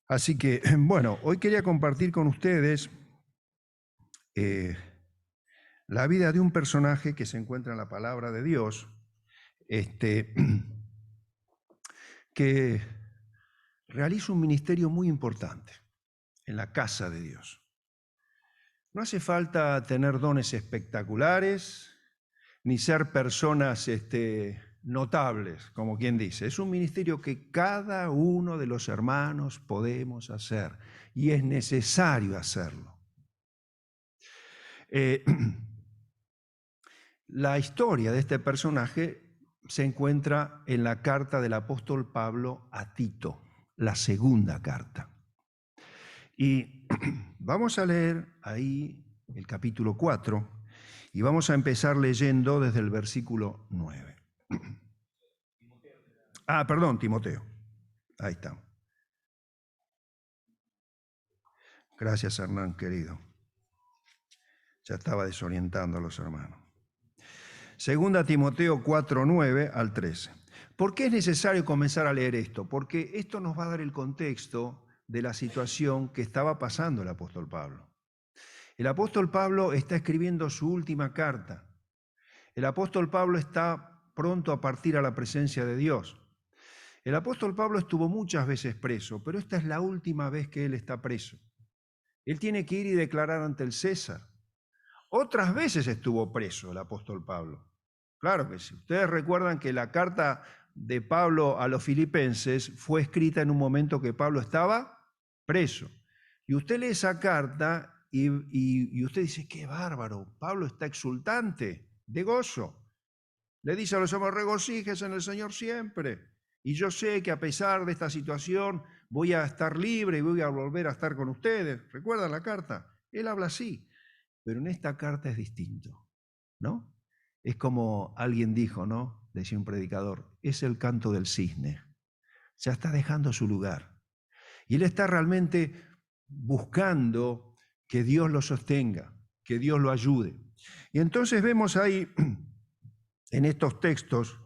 Así que, bueno, hoy quería compartir con ustedes la vida de un personaje que se encuentra en la palabra de Dios, que realiza un ministerio muy importante en la casa de Dios. No hace falta tener dones espectaculares, ni ser personas notables, como quien dice. Es un ministerio que cada uno de los hermanos podemos hacer y es necesario hacerlo. La historia de este personaje se encuentra en la carta del apóstol Pablo a Tito, la segunda carta. Y vamos a leer ahí el capítulo 4 y vamos a empezar leyendo desde el versículo 9. Perdón, Timoteo. Ahí está. Gracias, Hernán, querido. Ya estaba desorientando a los hermanos. Segunda Timoteo 4, 9 al 13. ¿Por qué es necesario comenzar a leer esto? Porque esto nos va a dar el contexto de la situación que estaba pasando el apóstol Pablo. El apóstol Pablo está escribiendo su última carta. El apóstol Pablo está pronto a partir a la presencia de Dios. El apóstol Pablo estuvo muchas veces preso, pero esta es la última vez que él está preso. Él tiene que ir y declarar ante el César. Otras veces estuvo preso el apóstol Pablo. Claro que sí. Ustedes recuerdan que la carta de Pablo a los filipenses fue escrita en un momento que Pablo estaba preso. Y usted lee esa carta y usted dice, qué bárbaro, Pablo está exultante, de gozo. Le dice a los hombres, regocíjense en el Señor siempre. Y yo sé que a pesar de esta situación voy a estar libre y voy a volver a estar con ustedes. ¿Recuerdan la carta? Él habla así. Pero en esta carta es distinto, ¿no? Es como alguien dijo, ¿no? Decía un predicador, es el canto del cisne. Ya está dejando su lugar. Y él está realmente buscando que Dios lo sostenga, que Dios lo ayude. Y entonces vemos ahí, en estos textos,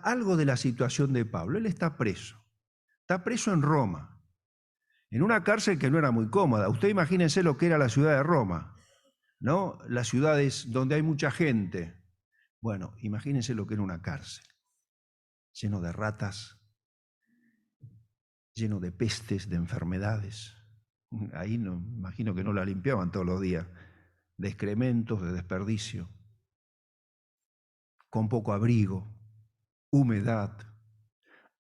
algo de la situación de Pablo. Él está preso en Roma, en una cárcel que no era muy cómoda. Usted imagínense lo que era la ciudad de Roma, ¿no? Las ciudades donde hay mucha gente. Bueno, imagínense lo que era una cárcel, lleno de ratas, lleno de pestes, de enfermedades. Ahí no, imagino que no la limpiaban todos los días, de excrementos, de desperdicio, con poco abrigo, humedad.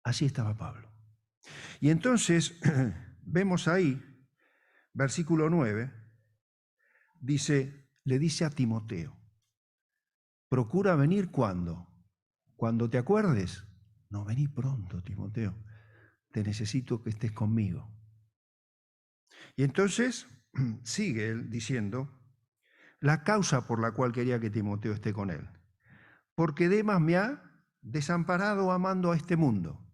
Así estaba Pablo. Y entonces vemos ahí, versículo 9, le dice a Timoteo, procura venir cuando te acuerdes. No, vení pronto, Timoteo, te necesito que estés conmigo. Y entonces sigue él diciendo la causa por la cual quería que Timoteo esté con él. Porque Demas me ha desamparado amando a este mundo.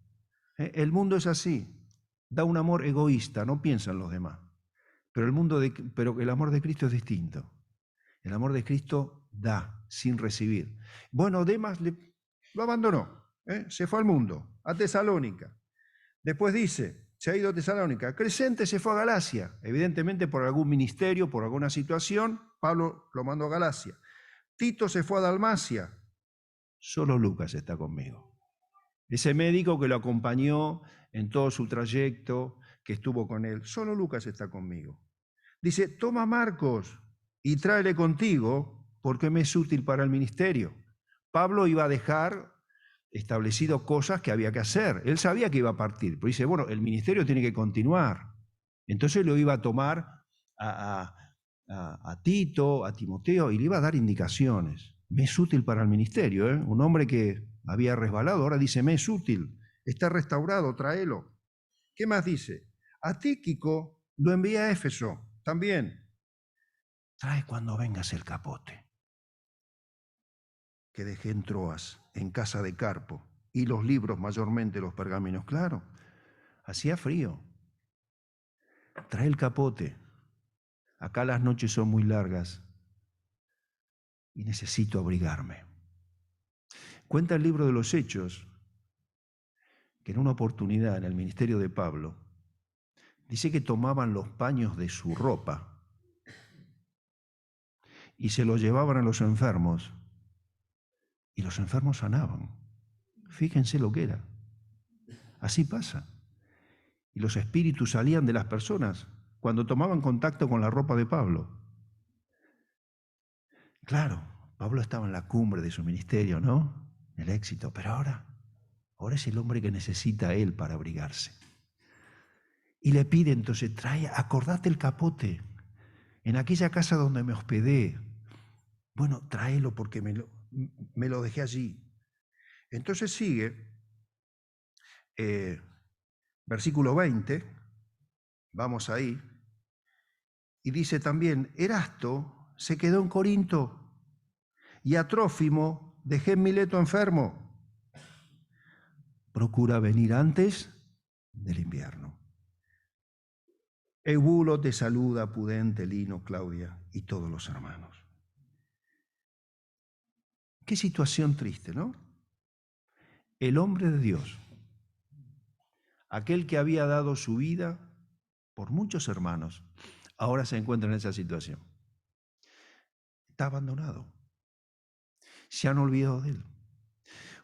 El mundo es así, da un amor egoísta, no piensa en los demás. Pero el amor de Cristo es distinto. El amor de Cristo da sin recibir. Bueno, Demas lo abandonó, se fue al mundo, a Tesalónica. Después dice, se ha ido a Tesalónica. Crescente se fue a Galacia, evidentemente por algún ministerio, por alguna situación, Pablo lo mandó a Galacia. Tito se fue a Dalmacia. Solo Lucas está conmigo. Ese médico que lo acompañó en todo su trayecto, que estuvo con él, solo Lucas está conmigo. Dice, toma Marcos y tráele contigo porque me es útil para el ministerio. Pablo iba a dejar establecido cosas que había que hacer. Él sabía que iba a partir, pero dice, bueno, el ministerio tiene que continuar. Entonces lo iba a tomar a Tito, a Timoteo, y le iba a dar indicaciones. Me es útil para el ministerio, ¿eh? Un hombre que había resbalado, ahora dice, me es útil, está restaurado, tráelo. ¿Qué más dice? A Tíquico lo envía a Éfeso, también. Trae cuando vengas el capote que dejé en Troas, en casa de Carpo, y los libros, mayormente los pergaminos, claro. Hacía frío. Trae el capote. Acá las noches son muy largas y necesito abrigarme. Cuenta el libro de los Hechos que en una oportunidad en el ministerio de Pablo, Dice que tomaban los paños de su ropa y se los llevaban a los enfermos y los enfermos sanaban. Fíjense lo que era. Así pasa. Y los espíritus salían de las personas cuando tomaban contacto con la ropa de Pablo. Claro, Pablo estaba en la cumbre de su ministerio, ¿no? El éxito, pero ahora es el hombre que necesita a él para abrigarse. Y le pide entonces, acordate el capote, en aquella casa donde me hospedé. Bueno, tráelo porque me lo dejé allí. Entonces sigue, versículo 20, vamos ahí, y dice también, Erasto se quedó en Corinto y a Trófimo dejé en Mileto enfermo. Procura venir antes del invierno. Eubulo te saluda, Pudente, Lino, Claudia y todos los hermanos. Qué situación triste, ¿no? El hombre de Dios, aquel que había dado su vida por muchos hermanos, ahora se encuentra en esa situación. Está abandonado. Se han olvidado de él.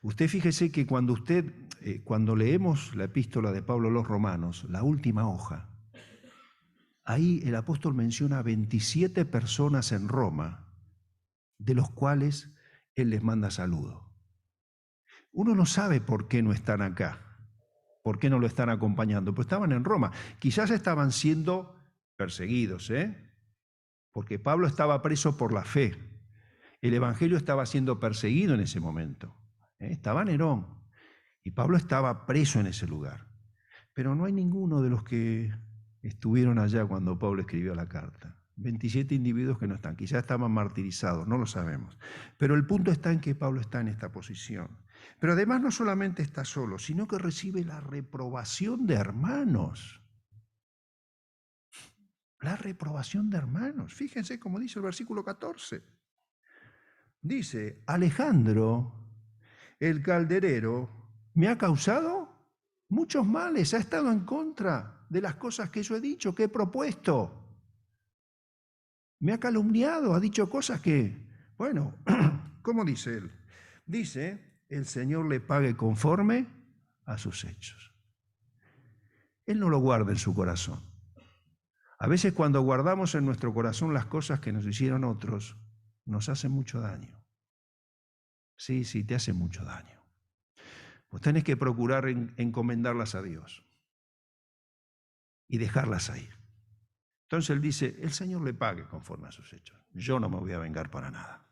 Usted fíjese que cuando leemos la epístola de Pablo a los Romanos, la última hoja, ahí el apóstol menciona 27 personas en Roma, de los cuales él les manda saludo. Uno no sabe por qué no están acá, por qué no lo están acompañando, pues estaban en Roma. Quizás estaban siendo perseguidos, porque Pablo estaba preso por la fe. El evangelio estaba siendo perseguido en ese momento. Estaba Nerón y Pablo estaba preso en ese lugar. Pero no hay ninguno de los que estuvieron allá cuando Pablo escribió la carta. 27 individuos que no están, quizás estaban martirizados, no lo sabemos. Pero el punto está en que Pablo está en esta posición. Pero además no solamente está solo, sino que recibe la reprobación de hermanos. La reprobación de hermanos. Fíjense cómo dice el versículo 14. Dice, Alejandro, el calderero, me ha causado muchos males, ha estado en contra de las cosas que yo he dicho, que he propuesto. Me ha calumniado, ha dicho cosas que, bueno, ¿cómo dice él? Dice, el Señor le pague conforme a sus hechos. Él no lo guarda en su corazón. A veces cuando guardamos en nuestro corazón las cosas que nos hicieron otros, nos hacen mucho daño. Sí, te hace mucho daño. Pues tenés que procurar encomendarlas a Dios y dejarlas ahí. Entonces él dice, el Señor le pague conforme a sus hechos. Yo no me voy a vengar para nada.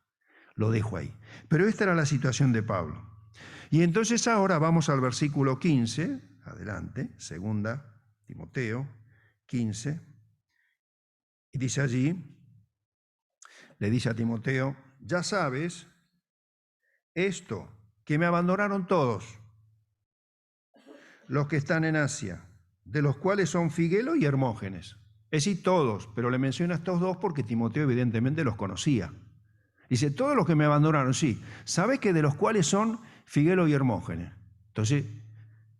Lo dejo ahí. Pero esta era la situación de Pablo. Y entonces ahora vamos al versículo 15, adelante, 2 Timoteo 15, y dice allí, le dice a Timoteo, ya sabes esto, que me abandonaron todos los que están en Asia, de los cuales son Figelo y Hermógenes. Es decir, todos, pero le menciona a estos dos porque Timoteo evidentemente los conocía. Dice, todos los que me abandonaron, sí. ¿Sabes que de los cuales son Figelo y Hermógenes? Entonces,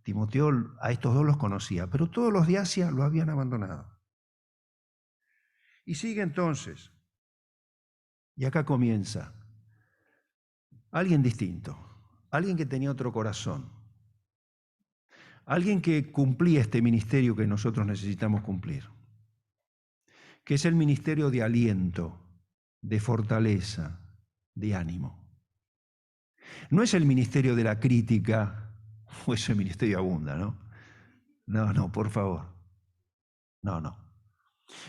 Timoteo a estos dos los conocía, pero todos los de Asia lo habían abandonado. Y sigue entonces. Y acá comienza. Alguien distinto, alguien que tenía otro corazón, alguien que cumplía este ministerio que nosotros necesitamos cumplir, que es el ministerio de aliento, de fortaleza, de ánimo. No es el ministerio de la crítica, o ese ministerio abunda, ¿no? No, por favor. No.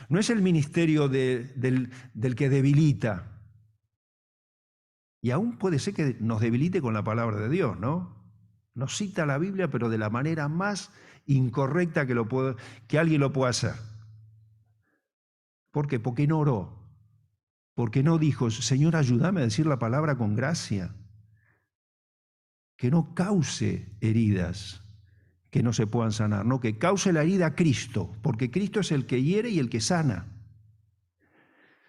No es el ministerio del que debilita. Y aún puede ser que nos debilite con la palabra de Dios, ¿no? Nos cita la Biblia, pero de la manera más incorrecta que alguien lo pueda hacer. ¿Por qué? Porque no oró. Porque no dijo, Señor, ayúdame a decir la palabra con gracia. Que no cause heridas que no se puedan sanar, no, que cause la herida a Cristo, porque Cristo es el que hiere y el que sana.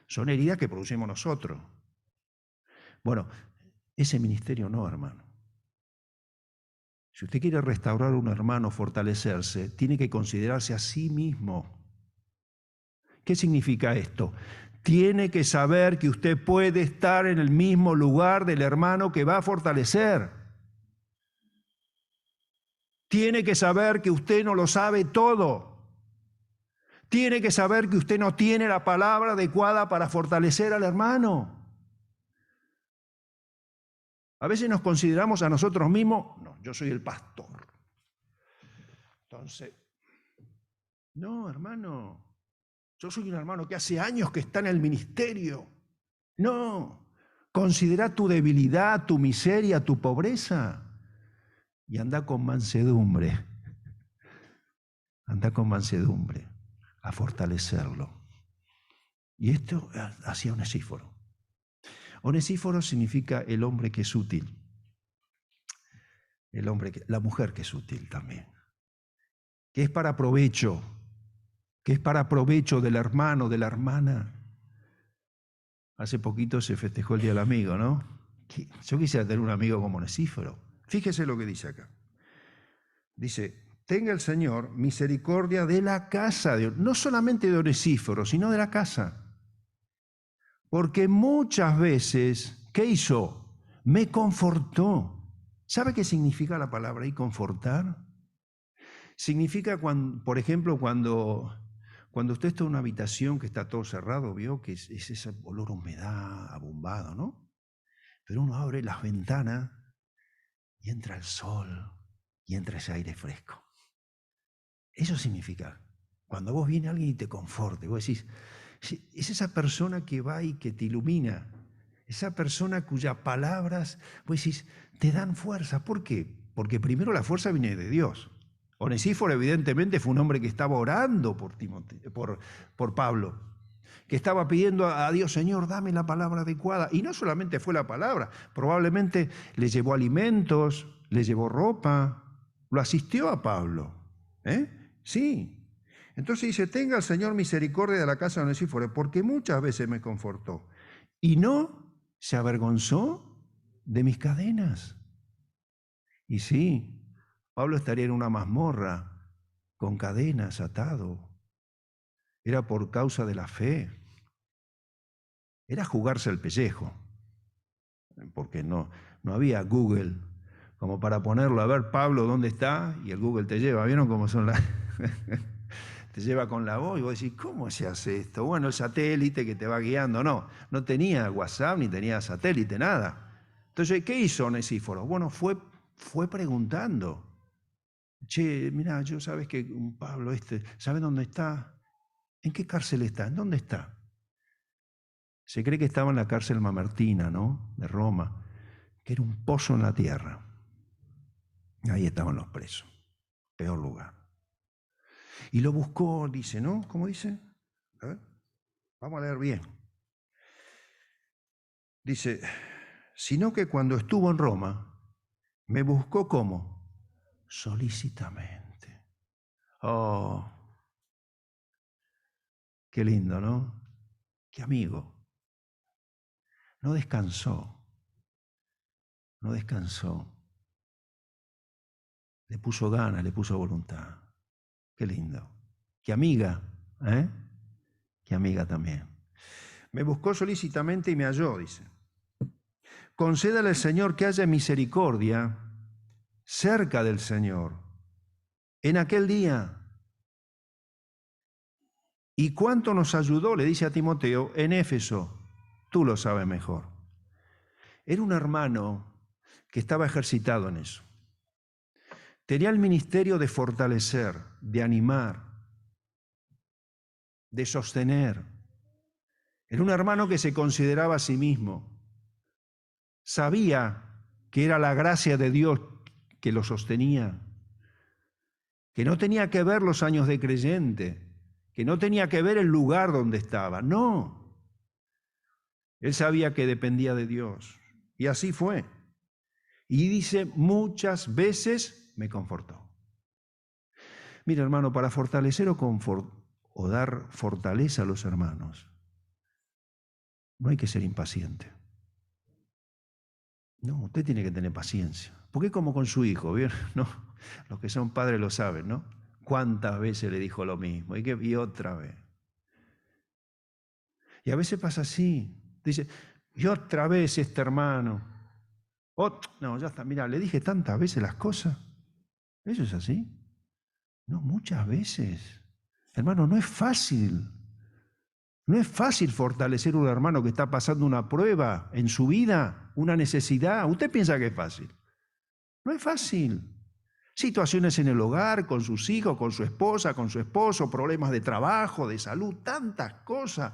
Son heridas que producimos nosotros. Bueno, ese ministerio no, hermano. Si usted quiere restaurar a un hermano, fortalecerse, tiene que considerarse a sí mismo. ¿Qué significa esto? Tiene que saber que usted puede estar en el mismo lugar del hermano que va a fortalecer. Tiene que saber que usted no lo sabe todo. Tiene que saber que usted no tiene la palabra adecuada para fortalecer al hermano. A veces nos consideramos a nosotros mismos, no, yo soy el pastor. Entonces, no, hermano, yo soy un hermano que hace años que está en el ministerio. No, considera tu debilidad, tu miseria, tu pobreza y anda con mansedumbre. Anda con mansedumbre a fortalecerlo. Y esto hacía Onesíforo. Onesíforo significa el hombre que es útil. La mujer que es útil también. Que es para provecho. Que es para provecho del hermano, de la hermana. Hace poquito se festejó el Día del Amigo, ¿no? Yo quisiera tener un amigo como Onesíforo. Fíjese lo que dice acá. Dice, tenga el Señor misericordia de la casa de Dios, no solamente de Onesíforo, sino de la casa. Porque muchas veces, ¿qué hizo? Me confortó. ¿Sabe qué significa la palabra ahí, confortar? Significa, por ejemplo, cuando usted está en una habitación que está todo cerrado, vio que es ese olor a humedad, abombado, ¿no? Pero uno abre las ventanas y entra el sol y entra ese aire fresco. Eso significa, cuando vos viene alguien y te conforte, vos decís, es esa persona que va y que te ilumina, esa persona cuyas palabras, vos decís, te dan fuerza. ¿Por qué? Porque primero la fuerza viene de Dios. Onesíforo evidentemente fue un hombre que estaba orando por Pablo, que estaba pidiendo a Dios, Señor, dame la palabra adecuada. Y no solamente fue la palabra, probablemente le llevó alimentos, le llevó ropa, lo asistió a Pablo. Sí. Entonces dice, tenga el Señor misericordia de la casa de Onesíforo, porque muchas veces me confortó. Y no se avergonzó de mis cadenas. Y sí, Pablo estaría en una mazmorra, con cadenas, atado. Era por causa de la fe. Era jugarse el pellejo. Porque no había Google como para ponerlo, a ver, Pablo, ¿dónde está? Y el Google te lleva. ¿Vieron cómo son las...? Te lleva con la voz y vos decís, ¿cómo se hace esto? Bueno, el satélite que te va guiando. No tenía WhatsApp, ni tenía satélite, nada. Entonces, ¿qué hizo Onesíforo? Bueno, fue preguntando. Che, mirá, yo sabes que Pablo ¿sabe dónde está? ¿En qué cárcel está? ¿En dónde está? Se cree que estaba en la cárcel Mamertina, ¿no? De Roma, que era un pozo en la tierra. Ahí estaban los presos. Peor lugar. Y lo buscó, dice, ¿no? ¿Cómo dice? A ver, vamos a leer bien. Dice, sino que cuando estuvo en Roma, me buscó ¿cómo? Solícitamente. Oh, qué lindo, ¿no? Qué amigo. No descansó. No descansó. Le puso ganas, le puso voluntad. Qué lindo. Qué amiga, ¿eh? Qué amiga también. Me buscó solícitamente y me halló, dice. Concédale al Señor que haya misericordia cerca del Señor en aquel día. ¿Y cuánto nos ayudó? Le dice a Timoteo en Éfeso. Tú lo sabes mejor. Era un hermano que estaba ejercitado en eso. Tenía el ministerio de fortalecer, de animar, de sostener. Era un hermano que se consideraba a sí mismo. Sabía que era la gracia de Dios que lo sostenía, que no tenía que ver los años de creyente, que no tenía que ver el lugar donde estaba. No. Él sabía que dependía de Dios. Y así fue. Y dice, muchas veces me confortó. Mira, hermano, para fortalecer o dar fortaleza a los hermanos, no hay que ser impaciente. No, usted tiene que tener paciencia. Porque es como con su hijo, ¿bien? ¿No? Los que son padres lo saben, ¿no? ¿Cuántas veces le dijo lo mismo? Y otra vez. Y a veces pasa así. Dice, y otra vez este hermano. No, ya está. Mira, le dije tantas veces las cosas. ¿Eso es así? No, muchas veces. Hermano, no es fácil. No es fácil fortalecer a un hermano que está pasando una prueba en su vida, una necesidad. Usted piensa que es fácil. No es fácil. Situaciones en el hogar, con sus hijos, con su esposa, con su esposo, problemas de trabajo, de salud, tantas cosas,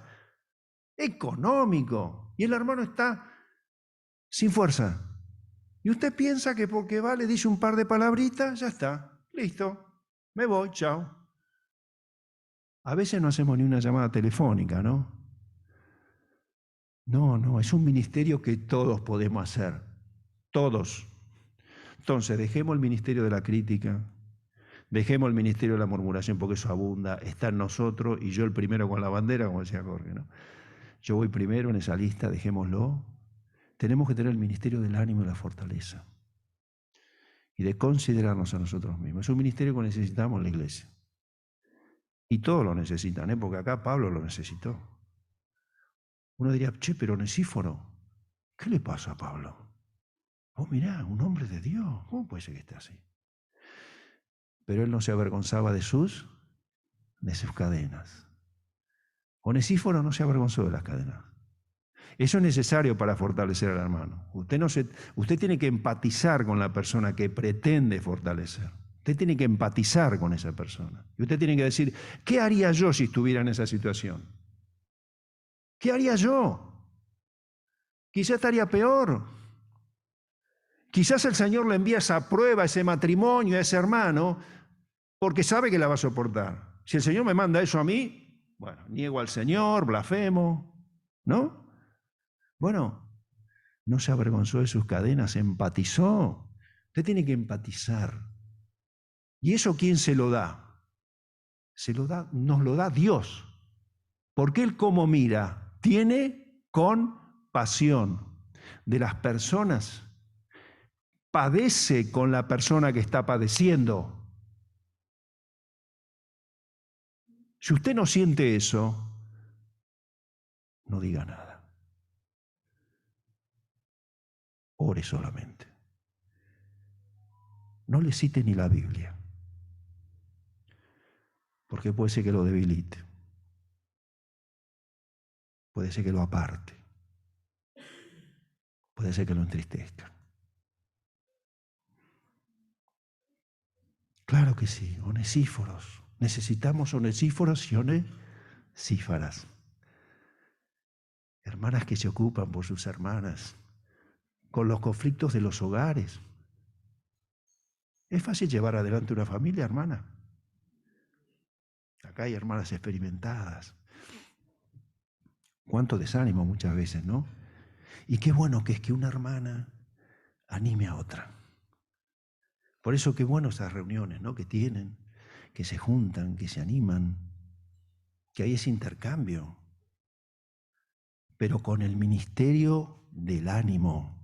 económico. Y el hermano está sin fuerza. Y usted piensa que porque va, le dice un par de palabritas, ya está, listo, me voy, chao. A veces no hacemos ni una llamada telefónica, ¿no? No, es un ministerio que todos podemos hacer, todos. Entonces, dejemos el ministerio de la crítica, dejemos el ministerio de la murmuración porque eso abunda, está en nosotros y yo el primero con la bandera, como decía Jorge, ¿no? Yo voy primero en esa lista, dejémoslo. Tenemos que tener el ministerio del ánimo y la fortaleza y de considerarnos a nosotros mismos. Es un ministerio que necesitamos en la iglesia. Y todos lo necesitan, porque acá Pablo lo necesitó. Uno diría, che, pero Onesíforo, ¿qué le pasa a Pablo? Oh, mirá, un hombre de Dios, ¿cómo puede ser que esté así? Pero él no se avergonzaba de sus cadenas. Onesíforo no se avergonzó de las cadenas. Eso es necesario para fortalecer al hermano. Usted tiene que empatizar con la persona que pretende fortalecer. Usted tiene que empatizar con esa persona. Y usted tiene que decir, ¿qué haría yo si estuviera en esa situación? ¿Qué haría yo? Quizás estaría peor. Quizás el Señor le envía esa prueba, ese matrimonio, a ese hermano, porque sabe que la va a soportar. Si el Señor me manda eso a mí, bueno, niego al Señor, blasfemo, ¿no? Bueno, no se avergonzó de sus cadenas, empatizó. Usted tiene que empatizar. ¿Y eso quién se lo da? Nos lo da Dios. Porque Él como mira, tiene compasión de las personas, padece con la persona que está padeciendo. Si usted no siente eso, no diga nada. Ore solamente. No le cite ni la Biblia, porque puede ser que lo debilite, puede ser que lo aparte, puede ser que lo entristezca. Claro que sí, onesíforos. Necesitamos onesíforos y onesífaras. Hermanas que se ocupan por sus hermanas, con los conflictos de los hogares. ¿Es fácil llevar adelante una familia, hermana? Acá hay hermanas experimentadas. Cuánto desánimo muchas veces, ¿no? Y qué bueno que es que una hermana anime a otra. Por eso qué bueno esas reuniones, ¿no? Que tienen, que se juntan, que se animan, que hay ese intercambio, pero con el ministerio del ánimo,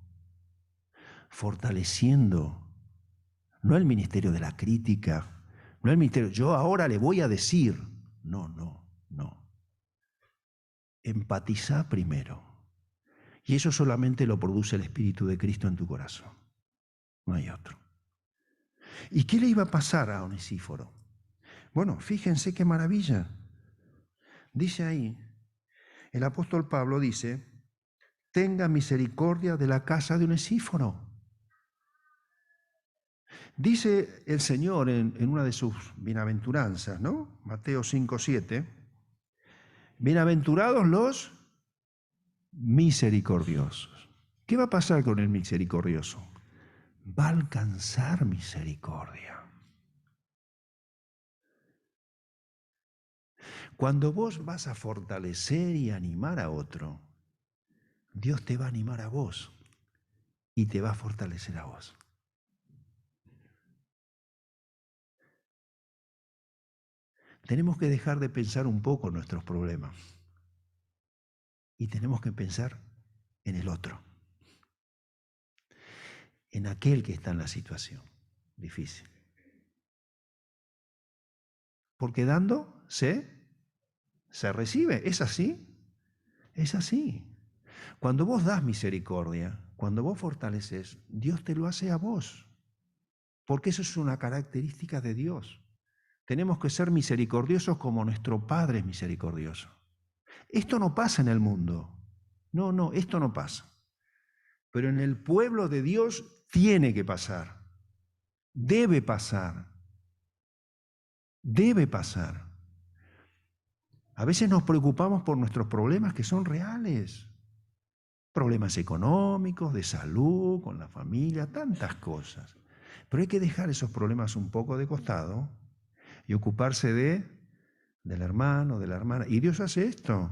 fortaleciendo, no el ministerio de la crítica, no el ministerio, yo ahora le voy a decir, no. Empatiza primero. Y eso solamente lo produce el Espíritu de Cristo en tu corazón. No hay otro. ¿Y qué le iba a pasar a Onesíforo? Bueno, fíjense qué maravilla. Dice ahí, el apóstol Pablo dice, tenga misericordia de la casa de Onesíforo. Dice el Señor en una de sus bienaventuranzas, ¿no? Mateo 5:7, bienaventurados los misericordiosos. ¿Qué va a pasar con el misericordioso? Va a alcanzar misericordia. Cuando vos vas a fortalecer y animar a otro, Dios te va a animar a vos y te va a fortalecer a vos. Tenemos que dejar de pensar un poco en nuestros problemas y tenemos que pensar en el otro. en aquel que está en la situación difícil. Porque dando se recibe. ¿Es así? Es así. Cuando vos das misericordia, cuando vos fortaleces, Dios te lo hace a vos. Porque eso es una característica de Dios. Tenemos que ser misericordiosos como nuestro Padre es misericordioso. Esto no pasa en el mundo. No, esto no pasa. Pero en el pueblo de Dios tiene que pasar. Debe pasar. Debe pasar. A veces nos preocupamos por nuestros problemas que son reales. Problemas económicos, de salud, con la familia, tantas cosas. Pero hay que dejar esos problemas un poco de costado y ocuparse del hermano, de la hermana. Y Dios hace esto.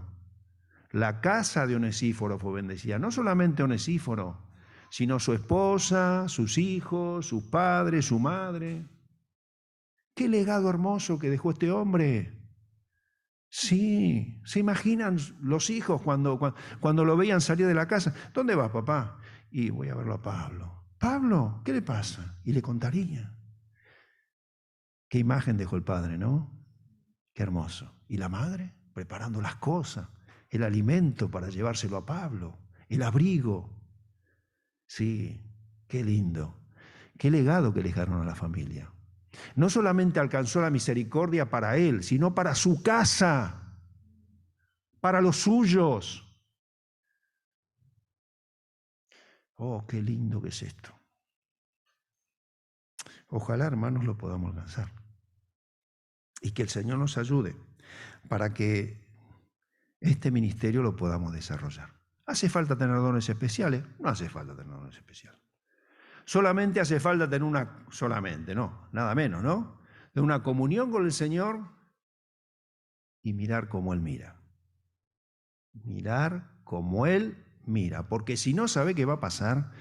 La casa de Onesíforo fue bendecida. No solamente Onesíforo, sino su esposa, sus hijos, sus padres, su madre. ¡Qué legado hermoso que dejó este hombre! Sí, ¿se imaginan los hijos cuando lo veían salir de la casa? ¿Dónde vas, papá? Y voy a verlo a Pablo. Pablo, ¿qué le pasa? Y le contaría. Qué imagen dejó el padre, ¿no? Qué hermoso. Y la madre, preparando las cosas, el alimento para llevárselo a Pablo, el abrigo. Sí, qué lindo. Qué legado que le dejaron a la familia. No solamente alcanzó la misericordia para él, sino para su casa, para los suyos. Oh, qué lindo que es esto. Ojalá, hermanos, lo podamos alcanzar. Y que el Señor nos ayude para que este ministerio lo podamos desarrollar. ¿Hace falta tener dones especiales? No hace falta tener dones especiales. Solamente hace falta tener nada menos, ¿no? De una comunión con el Señor y mirar como Él mira. Mirar como Él mira. Porque si no, ¿sabe qué va a pasar?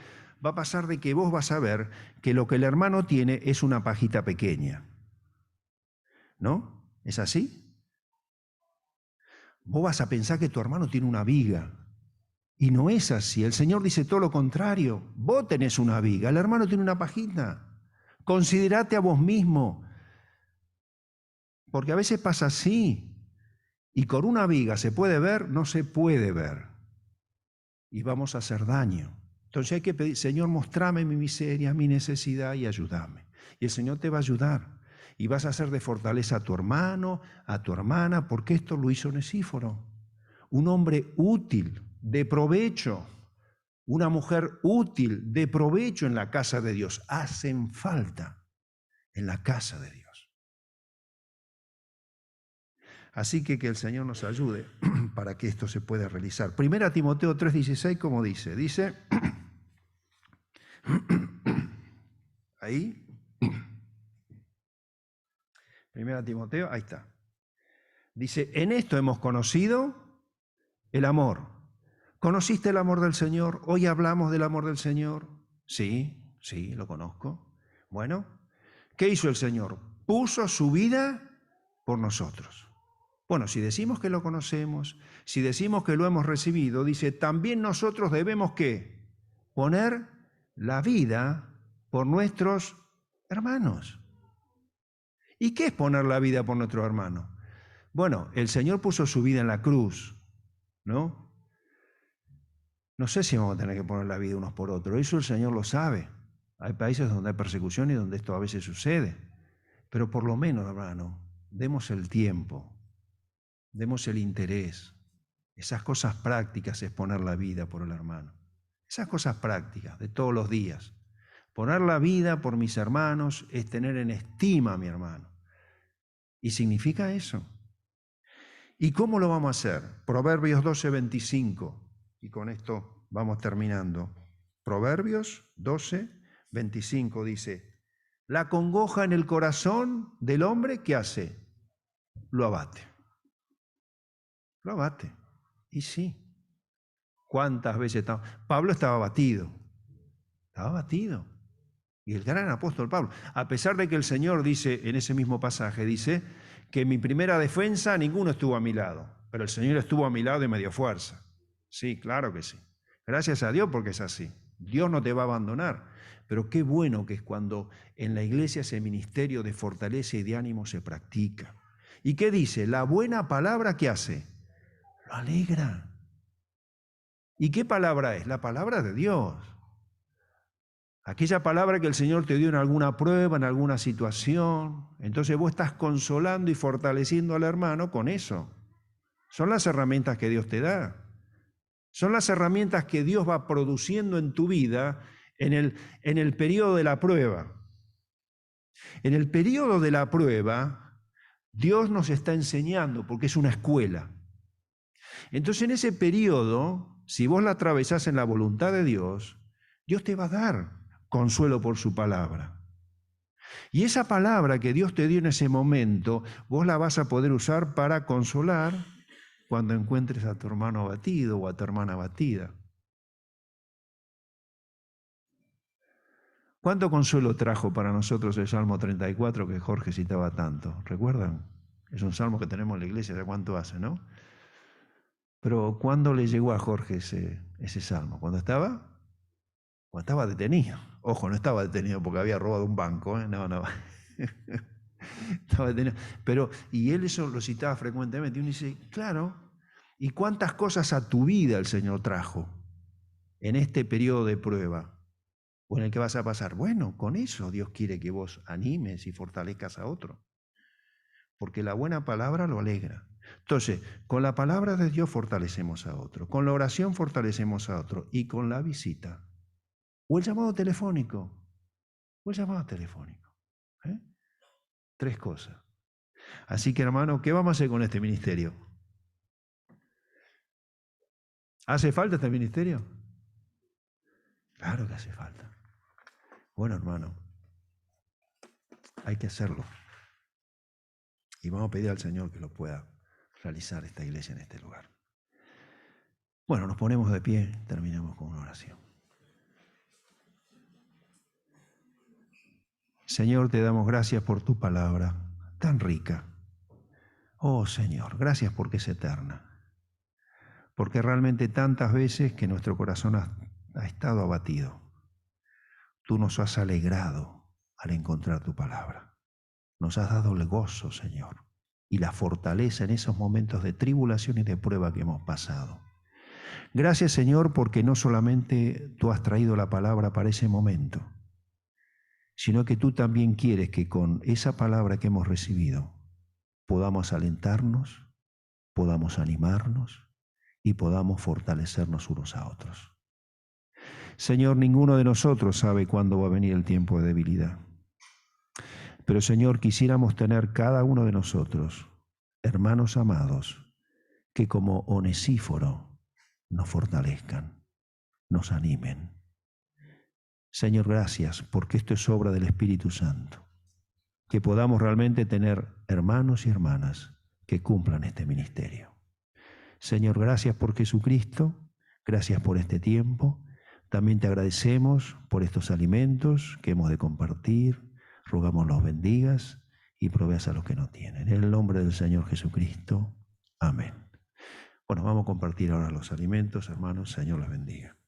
Va a pasar de que vos vas a ver que lo que el hermano tiene es una pajita pequeña. ¿No? ¿Es así? Vos vas a pensar que tu hermano tiene una viga. Y no es así. El Señor dice todo lo contrario. Vos tenés una viga, el hermano tiene una pajita. Considerate a vos mismo. Porque a veces pasa así. Y con una viga se puede ver, no se puede ver. Y vamos a hacer daño. Entonces hay que pedir, Señor, mostrame mi miseria, mi necesidad y ayúdame. Y el Señor te va a ayudar. Y vas a hacer de fortaleza a tu hermano, a tu hermana, porque esto lo hizo Onesíforo. Un hombre útil, de provecho. Una mujer útil, de provecho en la casa de Dios. Hacen falta en la casa de Dios. Así que el Señor nos ayude para que esto se pueda realizar. 1 Timoteo 3:16, ¿cómo dice? Dice, ahí, 1 Timoteo, ahí está. Dice, en esto hemos conocido el amor. ¿Conociste el amor del Señor? Hoy hablamos del amor del Señor. Sí, lo conozco. Bueno, ¿qué hizo el Señor? Puso su vida por nosotros. Bueno, si decimos que lo conocemos, si decimos que lo hemos recibido, dice, también nosotros debemos ¿qué? Poner la vida por nuestros hermanos. ¿Y qué es poner la vida por nuestros hermanos? Bueno, el Señor puso su vida en la cruz, ¿no? No sé si vamos a tener que poner la vida unos por otros, eso el Señor lo sabe. Hay países donde hay persecución y donde esto a veces sucede. Pero por lo menos, hermano, demos el tiempo, demos el interés. Esas cosas prácticas es poner la vida por el hermano. Esas cosas prácticas de todos los días. Poner la vida por mis hermanos es tener en estima a mi hermano. Y significa eso. ¿Y cómo lo vamos a hacer? Proverbios 12:25. Y con esto vamos terminando. Proverbios 12:25 dice, la congoja en el corazón del hombre, ¿qué hace? Lo abate. Lo abate. Y sí. ¿Cuántas veces estaba? Pablo estaba abatido. Estaba abatido. Y el gran apóstol Pablo, a pesar de que el Señor dice, en ese mismo pasaje, dice que en mi primera defensa ninguno estuvo a mi lado, pero el Señor estuvo a mi lado y me dio fuerza. Sí, claro que sí. Gracias a Dios porque es así. Dios no te va a abandonar. Pero qué bueno que es cuando en la iglesia ese ministerio de fortaleza y de ánimo se practica. ¿Y qué dice? La buena palabra, ¿qué hace? Lo alegra. ¿Y qué palabra es? La palabra de Dios. Aquella palabra que el Señor te dio en alguna prueba, en alguna situación. Entonces vos estás consolando y fortaleciendo al hermano con eso. Son las herramientas que Dios te da. Son las herramientas que Dios va produciendo en tu vida en el periodo de la prueba. En el periodo de la prueba, Dios nos está enseñando, porque es una escuela. Entonces, en ese periodo, si vos la atravesás en la voluntad de Dios, Dios te va a dar consuelo por su palabra. Y esa palabra que Dios te dio en ese momento, vos la vas a poder usar para consolar cuando encuentres a tu hermano abatido o a tu hermana abatida. ¿Cuánto consuelo trajo para nosotros el Salmo 34 que Jorge citaba tanto? ¿Recuerdan? Es un salmo que tenemos en la iglesia, ¿de cuánto hace, no? Pero ¿cuándo le llegó a Jorge ese salmo? ¿Cuándo estaba? Cuando estaba detenido. Ojo, no estaba detenido porque había robado un banco, ¿eh? No. Estaba detenido. Pero, y él eso lo citaba frecuentemente. Y uno dice, claro, ¿y cuántas cosas a tu vida el Señor trajo en este periodo de prueba? ¿O en el que vas a pasar? Bueno, con eso Dios quiere que vos animes y fortalezcas a otro. Porque la buena palabra lo alegra. Entonces, con la palabra de Dios fortalecemos a otro, con la oración fortalecemos a otro y con la visita. O el llamado telefónico. ¿Eh? 3 cosas. Así que, hermano, ¿qué vamos a hacer con este ministerio? ¿Hace falta este ministerio? Claro que hace falta. Bueno, hermano, hay que hacerlo. Y vamos a pedir al Señor que lo pueda realizar esta iglesia en este lugar. Bueno, nos ponemos de pie, terminamos con una oración. Señor, te damos gracias por tu palabra tan rica. Oh Señor, gracias porque es eterna. Porque realmente tantas veces que nuestro corazón ha estado abatido, tú nos has alegrado al encontrar tu palabra. Nos has dado el gozo, Señor, y la fortaleza en esos momentos de tribulación y de prueba que hemos pasado. Gracias, Señor, porque no solamente tú has traído la palabra para ese momento, sino que tú también quieres que con esa palabra que hemos recibido podamos alentarnos, podamos animarnos y podamos fortalecernos unos a otros. Señor, ninguno de nosotros sabe cuándo va a venir el tiempo de debilidad. Pero, Señor, quisiéramos tener cada uno de nosotros, hermanos amados, que como Onesíforo nos fortalezcan, nos animen. Señor, gracias, porque esto es obra del Espíritu Santo. Que podamos realmente tener hermanos y hermanas que cumplan este ministerio. Señor, gracias por Jesucristo, gracias por este tiempo. También te agradecemos por estos alimentos que hemos de compartir. Rogamos los bendigas y proveas a los que no tienen. En el nombre del Señor Jesucristo. Amén. Bueno, vamos a compartir ahora los alimentos, hermanos. Señor los bendiga.